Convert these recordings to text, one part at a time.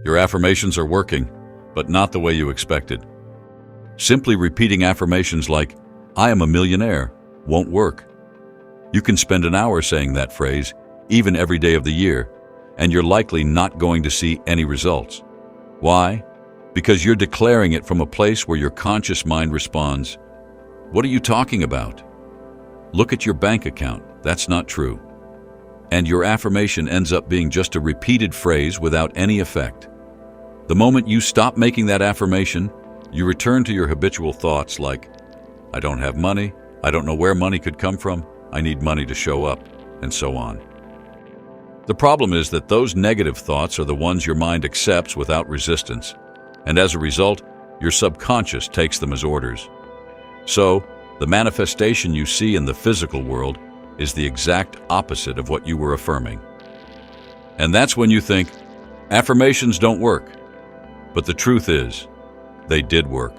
Your affirmations are working, but not the way you expected. Simply repeating affirmations like, "I am a millionaire," won't work. You can spend an hour saying that phrase, even every day of the year, and you're likely not going to see any results. Why? Because you're declaring it from a place where your conscious mind responds, "What are you talking about? Look at your bank account, that's not true." And your affirmation ends up being just a repeated phrase without any effect. The moment you stop making that affirmation, you return to your habitual thoughts like, "I don't have money, I don't know where money could come from, I need money to show up," and so on. The problem is that those negative thoughts are the ones your mind accepts without resistance, and as a result, your subconscious takes them as orders. So, the manifestation you see in the physical world is the exact opposite of what you were affirming. And that's when you think, affirmations don't work. But the truth is, they did work.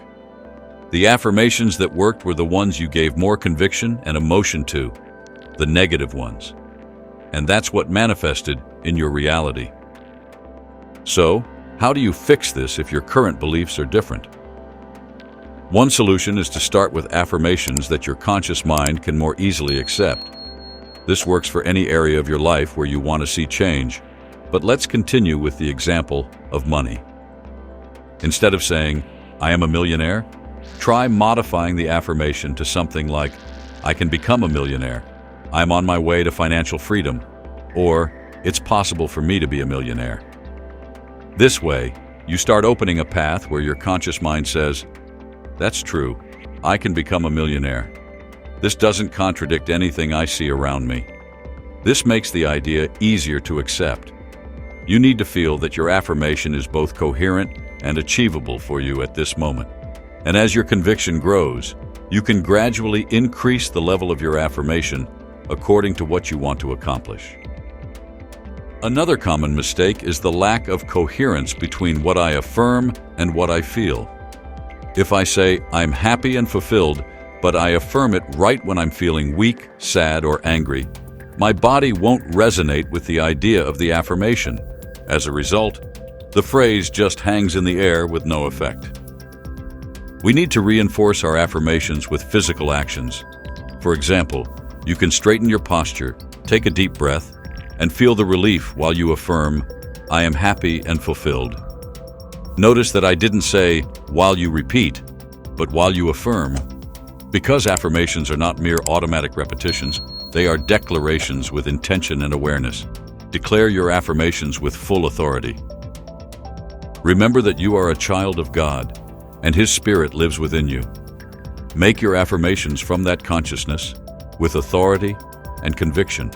The affirmations that worked were the ones you gave more conviction and emotion to, the negative ones. And that's what manifested in your reality. So, how do you fix this if your current beliefs are different? One solution is to start with affirmations that your conscious mind can more easily accept. This works for any area of your life where you want to see change, but let's continue with the example of money. Instead of saying, "I am a millionaire," try modifying the affirmation to something like, "I can become a millionaire," "I'm on my way to financial freedom," or "It's possible for me to be a millionaire." This way, you start opening a path where your conscious mind says, "That's true, I can become a millionaire. This doesn't contradict anything I see around me." This makes the idea easier to accept. You need to feel that your affirmation is both coherent and achievable for you at this moment. And as your conviction grows, you can gradually increase the level of your affirmation according to what you want to accomplish. Another common mistake is the lack of coherence between what I affirm and what I feel. If I say, "I'm happy and fulfilled," but I affirm it right when I'm feeling weak, sad, or angry, my body won't resonate with the idea of the affirmation. As a result, the phrase just hangs in the air with no effect. We need to reinforce our affirmations with physical actions. For example, you can straighten your posture, take a deep breath, and feel the relief while you affirm, "I am happy and fulfilled." Notice that I didn't say, "while you repeat," but "while you affirm." Because affirmations are not mere automatic repetitions, they are declarations with intention and awareness. Declare your affirmations with full authority. Remember that you are a child of God, and His Spirit lives within you. Make your affirmations from that consciousness, with authority and conviction.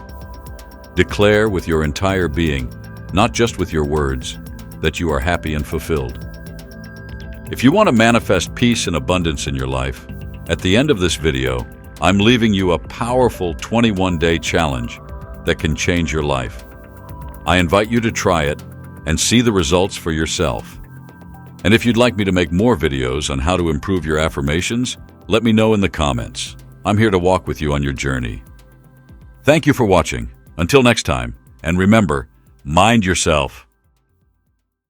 Declare with your entire being, not just with your words, that you are happy and fulfilled. If you want to manifest peace and abundance in your life, at the end of this video, I'm leaving you a powerful 21-day challenge that can change your life. I invite you to try it and see the results for yourself. And if you'd like me to make more videos on how to improve your affirmations, let me know in the comments. I'm here to walk with you on your journey. Thank you for watching. Until next time, and remember, mind yourself.